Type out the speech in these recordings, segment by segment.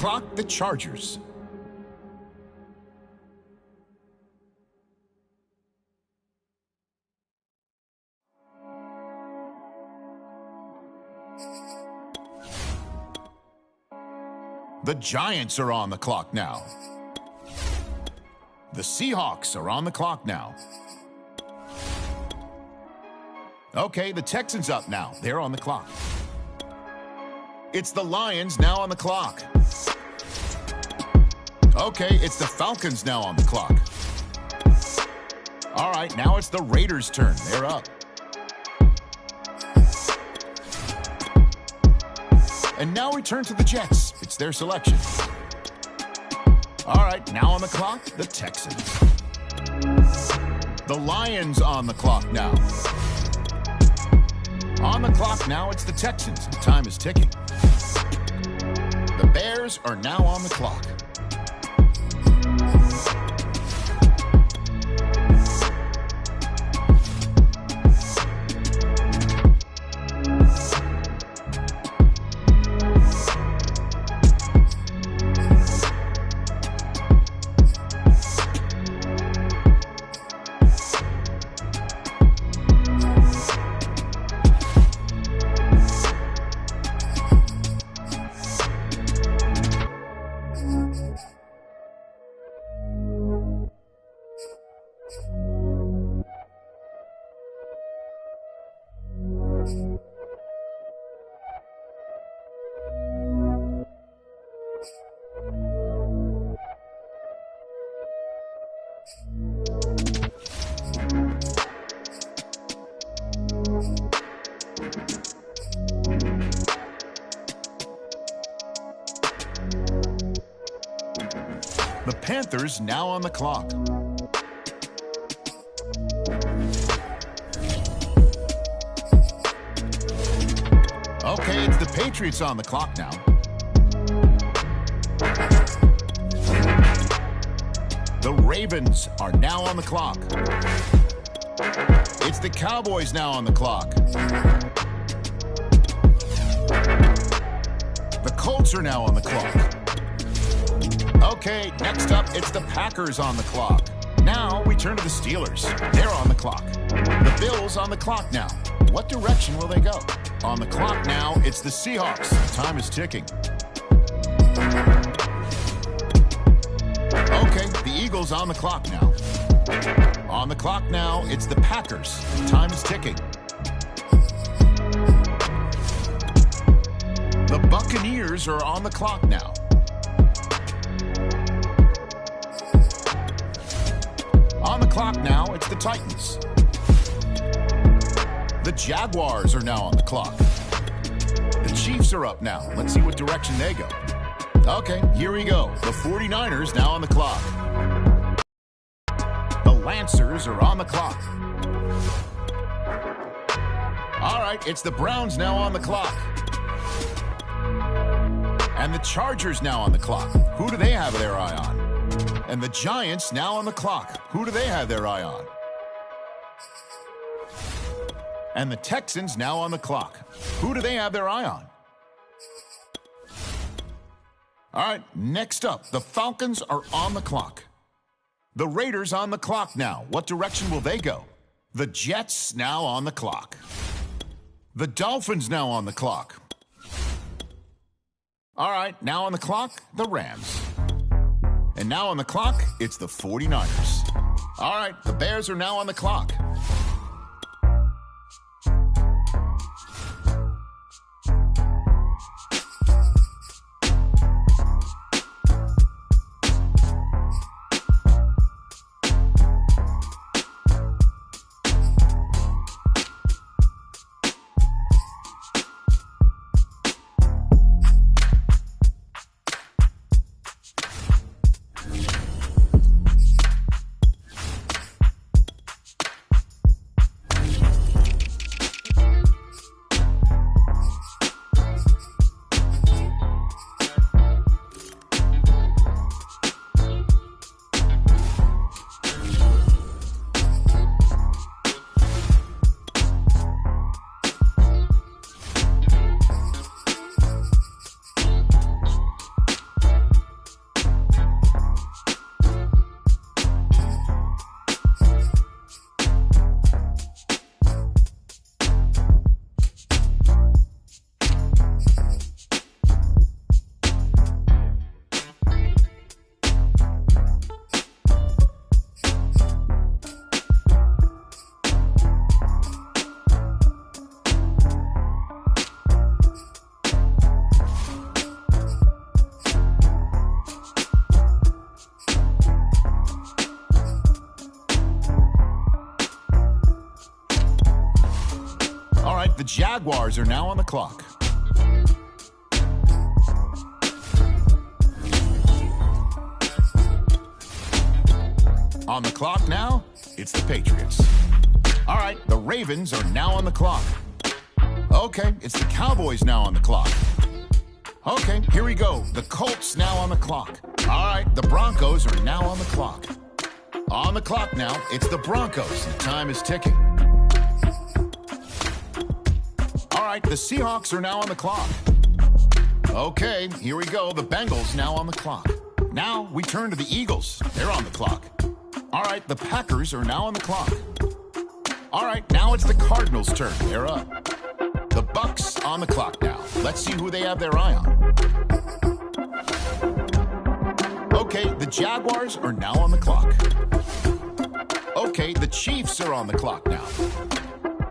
clock, the Chargers. The Giants are on the clock now. The Seahawks are on the clock now. Okay, the Texans up now. They're on the clock. It's the Lions now on the clock. Okay, it's the Falcons now on the clock. All right, now it's the Raiders' turn. They're up. And now we turn to the Jets. It's their selection. All right, now on the clock, the Texans. The Lions on the clock now. On the clock now, it's the Texans. Time is ticking. The Bears are now on the clock. The Panthers now on the clock. Okay, it's the Patriots on the clock now. The Ravens are now on the clock. It's the Cowboys now on the clock. The Colts are now on the clock. Okay, next up, it's the Packers on the clock. Now we turn to the Steelers. They're on the clock. The Bills on the clock now. What direction will they go? On the clock now, it's the Seahawks. Time is ticking. Okay, the Eagles on the clock now. On the clock now, it's the Packers. Time is ticking. The Buccaneers are on the clock now. On the clock now, it's the Titans. The Jaguars are now on the clock. The Chiefs are up now. Let's see what direction they go. Okay, here we go. The 49ers now on the clock. The Lancers are on the clock. All right, it's the Browns now on the clock. And the Chargers now on the clock. Who do they have their eye on? And the Giants now on the clock. Who do they have their eye on? And the Texans now on the clock. Who do they have their eye on? All right, next up, the Falcons are on the clock. The Raiders on the clock now. What direction will they go? The Jets now on the clock. The Dolphins now on the clock. All right, now on the clock, the Rams. And now on the clock, it's the 49ers. All right, the Bears are now on the clock. Jaguars are now on the clock. On the clock now, it's the Patriots. All right, the Ravens are now on the clock. Okay, it's the Cowboys now on the clock. Okay, here we go. The Colts now on the clock. All right, the Broncos are now on the clock. On the clock now, it's the Broncos. The time is ticking. All right, the Seahawks are now on the clock. Okay, here we go. The Bengals now on the clock. Now we turn to the Eagles. They're on the clock. All right, the Packers are now on the clock. All right, now it's the Cardinals' turn. They're up. The Bucks on the clock now. Let's see who they have their eye on. Okay, the Jaguars are now on the clock. Okay, the Chiefs are on the clock now.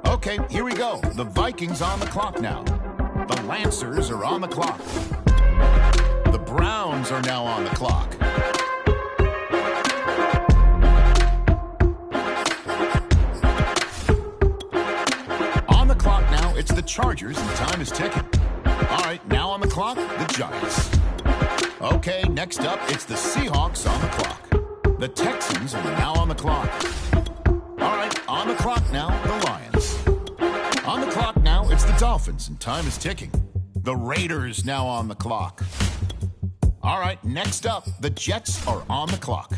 Okay, here we go. The Vikings on the clock now. The Lancers are on the clock. The Browns are now on the clock. On the clock now, it's the Chargers, and time is ticking. All right, now on the clock, the Giants. Okay, next up, it's the Seahawks on the clock. The Texans are now on the clock. All right, on the clock now, the Lions. On the clock now, it's the Dolphins, and time is ticking. The Raiders now on the clock. All right, next up, the Jets are on the clock.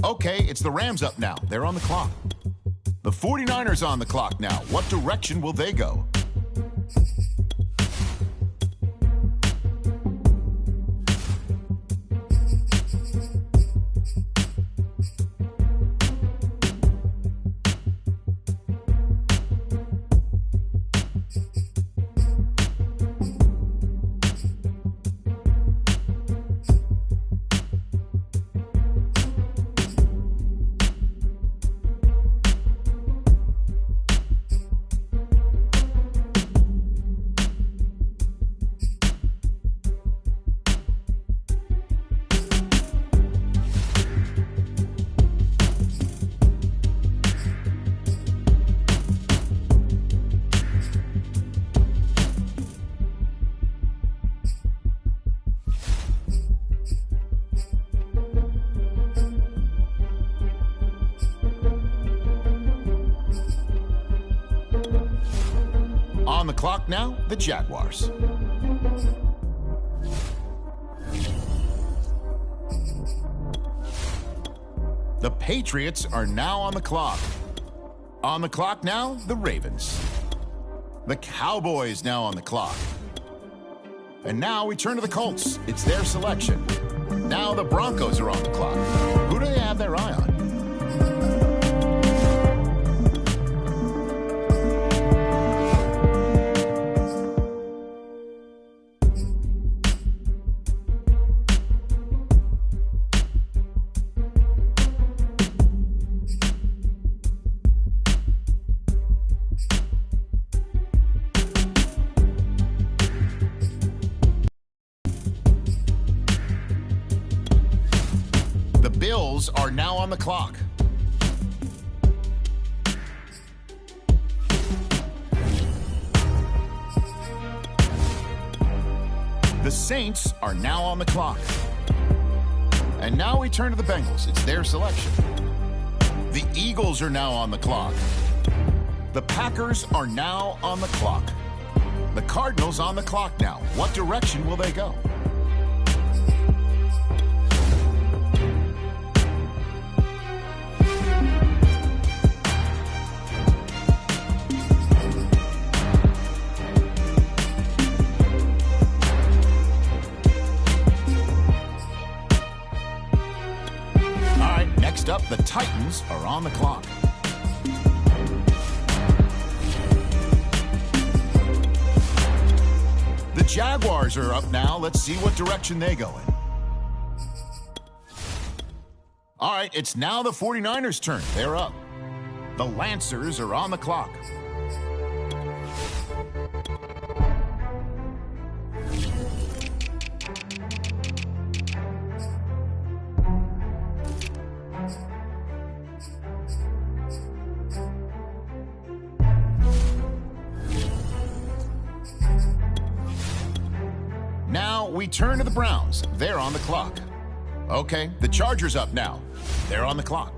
Okay, it's the Rams up now. They're on the clock. The 49ers on the clock now. What direction will they go? On the clock now, the Jaguars. The Patriots are now on the clock. On the clock now, the Ravens. The Cowboys now on the clock. And now we turn to the Colts. It's their selection. Now the Broncos are on the clock. Who do they have their eye on? The Bills are now on the clock. The Saints are now on the clock. And now we turn to the Bengals. It's their selection. The Eagles are now on the clock. The Packers are now on the clock. The Cardinals on the clock now. What direction will they go? Next up, the Titans are on the clock. The Jaguars are up now. Let's see what direction they go in. All right, it's now the 49ers' turn. They're up. The Lancers are on the clock. we turn to the Browns. They're on the clock. Okay, the Chargers up now. They're on the clock.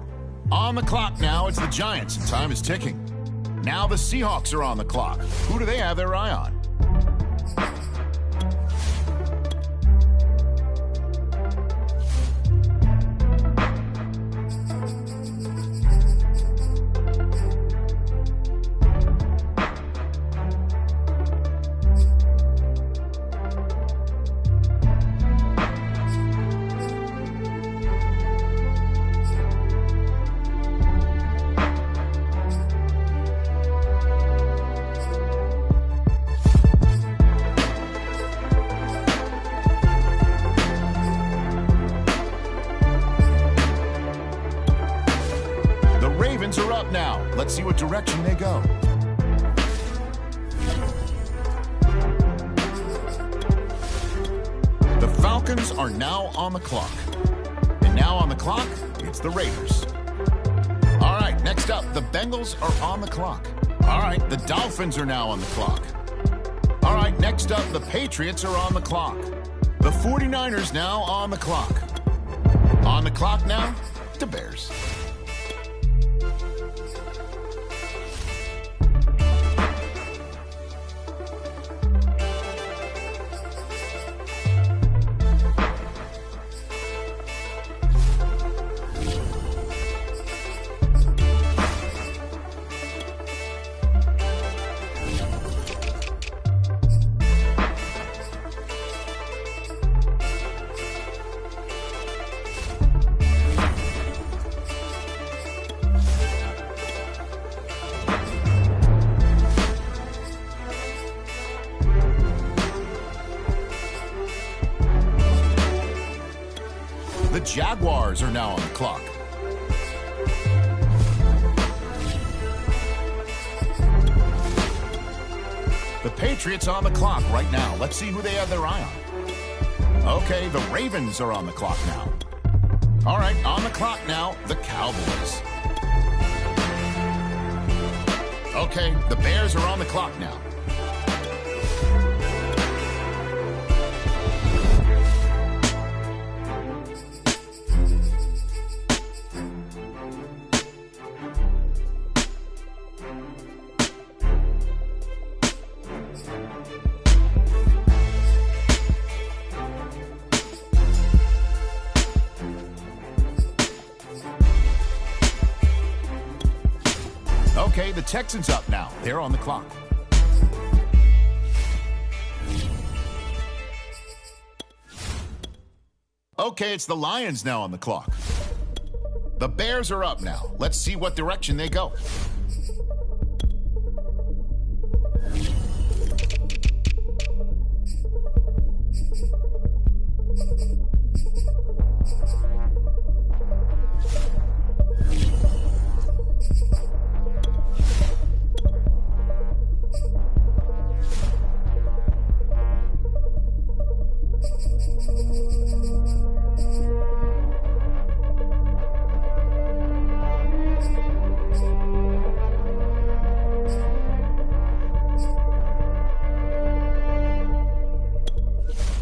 On the clock now, it's the Giants, and time is ticking. Now the Seahawks are on the clock. Who do they have their eye on? Are up now. Let's see what direction they go. The Falcons are now on the clock. And now on the clock, it's the Raiders. All right, next up, the Bengals are on the clock. All right, the Dolphins are now on the clock. All right, next up, the Patriots are on the clock. The 49ers now on the clock. On the clock now, the Bears. The Jaguars are now on the clock. The Patriots on the clock right now. Let's see who they have their eye on. Okay, the Ravens are on the clock now. All right, on the clock now, the Cowboys. Okay, the Bears are on the clock now. Okay, the Texans up now. They're on the clock. Okay, it's the Lions now on the clock. The Bears are up now. Let's see what direction they go.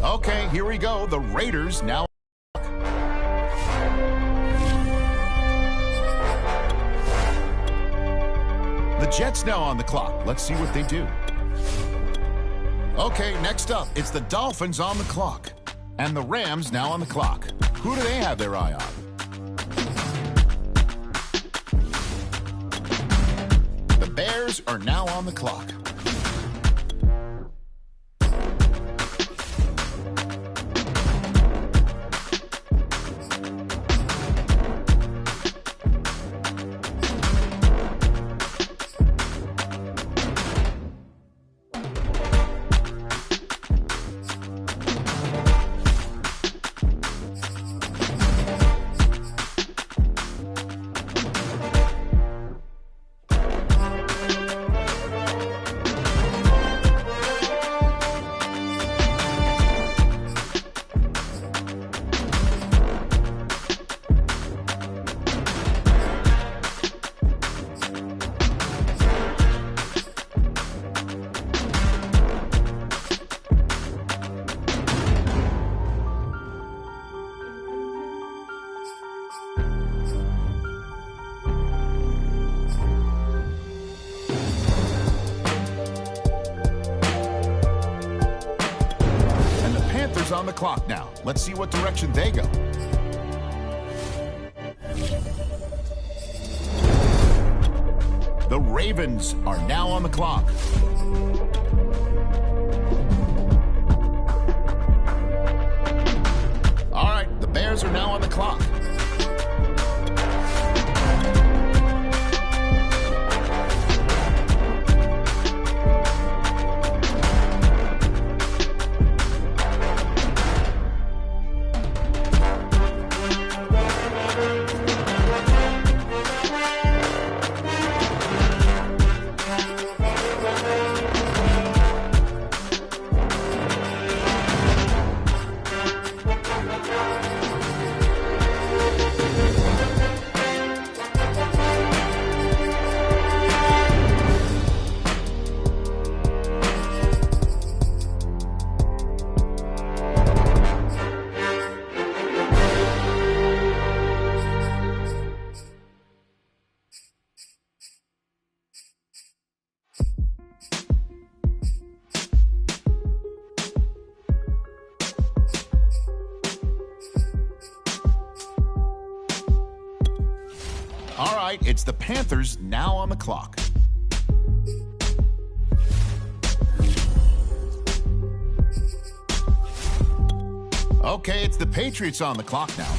Okay, here we go. The Raiders now. The Jets now on the clock. Let's see what they do. Okay, next up, it's the Dolphins on the clock. And the Rams now on the clock. Who do they have their eye on? The Bears are now on the clock. Packers on the clock now. Let's see what direction they go. The Ravens are now on the clock. All right, the Bears are now on the clock. All right, it's the Panthers now on the clock. Okay, it's the Patriots on the clock now.